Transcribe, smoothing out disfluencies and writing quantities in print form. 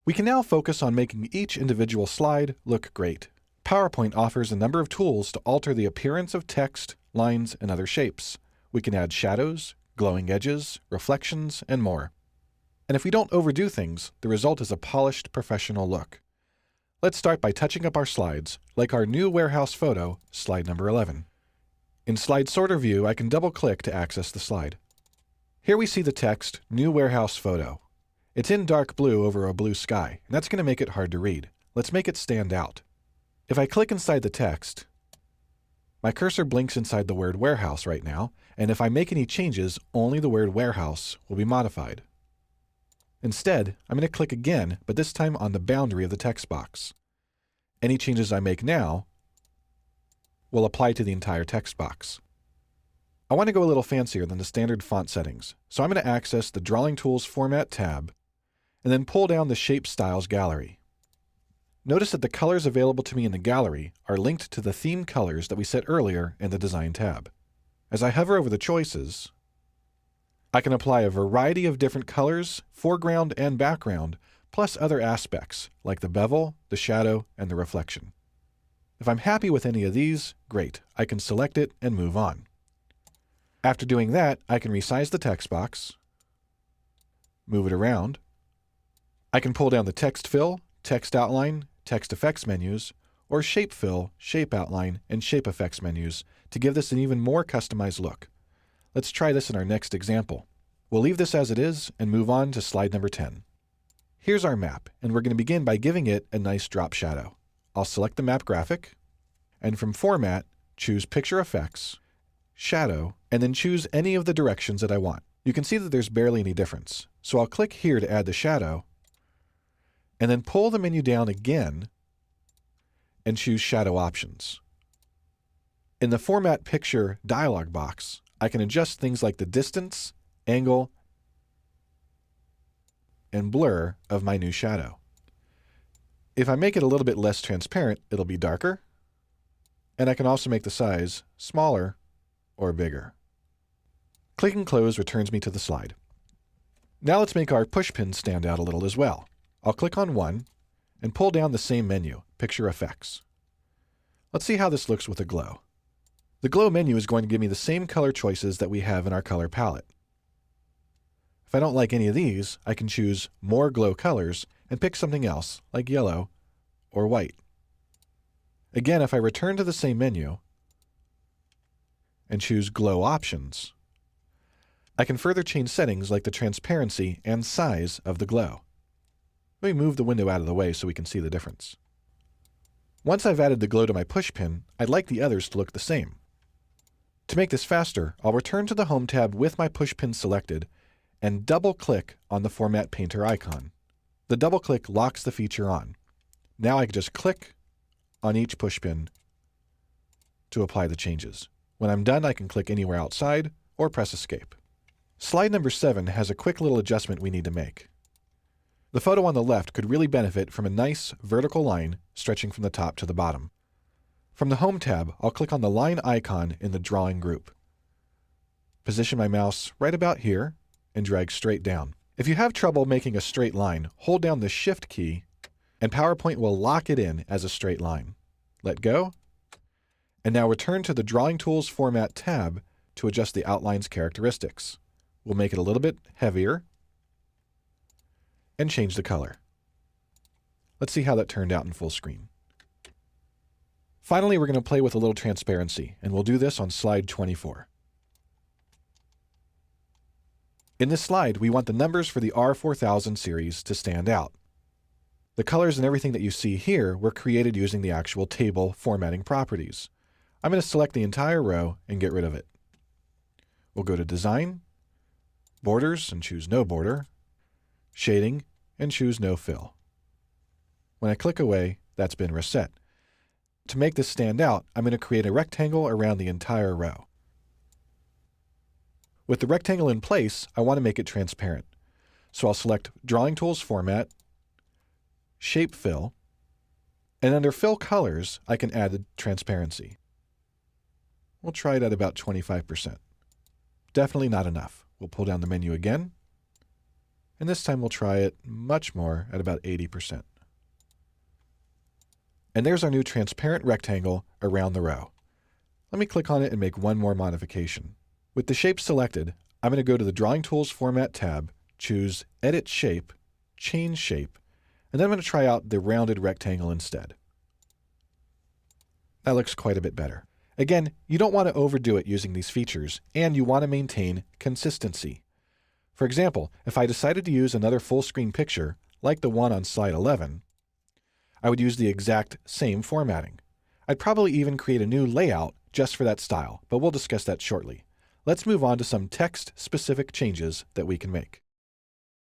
We can now focus on making each individual slide look great. PowerPoint offers a number of tools to alter the appearance of text, lines, and other shapes. We can add shadows, glowing edges, reflections, and more. And if we don't overdo things, the result is a polished, professional look. Let's start by touching up our slides, like our new warehouse photo, slide number 11. In Slide Sorter View, I can double-click to access the slide. Here we see the text, New Warehouse Photo. It's in dark blue over a blue sky, and that's going to make it hard to read. Let's make it stand out. If I click inside the text, my cursor blinks inside the word warehouse right now, and if I make any changes, only the word warehouse will be modified. Instead, I'm going to click again, but this time on the boundary of the text box. Any changes I make now will apply to the entire text box. I want to go a little fancier than the standard font settings, so I'm going to access the Drawing Tools Format tab, and then pull down the Shape Styles gallery. Notice that the colors available to me in the gallery are linked to the theme colors that we set earlier in the Design tab. As I hover over the choices, I can apply a variety of different colors, foreground and background, plus other aspects like the bevel, the shadow, and the reflection. If I'm happy with any of these, great, I can select it and move on. After doing that, I can resize the text box, move it around. I can pull down the Text Fill, Text Outline, Text Effects menus, or Shape Fill, Shape Outline, and Shape Effects menus to give this an even more customized look. Let's try this in our next example. We'll leave this as it is and move on to slide number 10. Here's our map, and we're going to begin by giving it a nice drop shadow. I'll select the map graphic, and from Format, choose Picture Effects, Shadow, and then choose any of the directions that I want. You can see that there's barely any difference, so I'll click here to add the shadow, and then pull the menu down again and choose Shadow Options. In the Format Picture dialog box, I can adjust things like the distance, angle, and blur of my new shadow. If I make it a little bit less transparent, it'll be darker, and I can also make the size smaller or bigger. Clicking Close returns me to the slide. Now let's make our pushpin stand out a little as well. I'll click on one and pull down the same menu, Picture Effects. Let's see how this looks with a glow. The glow menu is going to give me the same color choices that we have in our color palette. If I don't like any of these, I can choose More Glow Colors and pick something else, like yellow or white. Again, if I return to the same menu and choose Glow Options, I can further change settings like the transparency and size of the glow. Let me move the window out of the way so we can see the difference. Once I've added the glow to my pushpin, I'd like the others to look the same. To make this faster, I'll return to the Home tab with my pushpin selected and double-click on the Format Painter icon. The double-click locks the feature on. Now I can just click on each pushpin to apply the changes. When I'm done, I can click anywhere outside or press Escape. Slide number 7 has a quick little adjustment we need to make. The photo on the left could really benefit from a nice vertical line stretching from the top to the bottom. From the Home tab, I'll click on the line icon in the Drawing group. Position my mouse right about here and drag straight down. If you have trouble making a straight line, hold down the Shift key and PowerPoint will lock it in as a straight line. Let go, and now return to the Drawing Tools Format tab to adjust the outline's characteristics. We'll make it a little bit heavier and change the color. Let's see how that turned out in full screen. Finally, we're going to play with a little transparency, and we'll do this on slide 24. In this slide, we want the numbers for the R4000 series to stand out. The colors and everything that you see here were created using the actual table formatting properties. I'm going to select the entire row and get rid of it. We'll go to Design, Borders, and choose No Border, Shading, and choose No Fill. When I click away, that's been reset. To make this stand out, I'm going to create a rectangle around the entire row. With the rectangle in place, I want to make it transparent. So I'll select Drawing Tools Format, Shape Fill, and under Fill Colors, I can add the transparency. We'll try it at about 25%. Definitely not enough. We'll pull down the menu again And this time we'll try it much more at about 80%. And there's our new transparent rectangle around the row. Let me click on it and make one more modification. With the shape selected, I'm going to go to the Drawing Tools Format tab, choose Edit Shape, Change Shape, and then I'm going to try out the rounded rectangle instead. That looks quite a bit better. Again, you don't want to overdo it using these features, and you want to maintain consistency. For example, if I decided to use another full screen picture, like the one on slide 11, I would use the exact same formatting. I'd probably even create a new layout just for that style, but we'll discuss that shortly. Let's move on to some text-specific changes that we can make.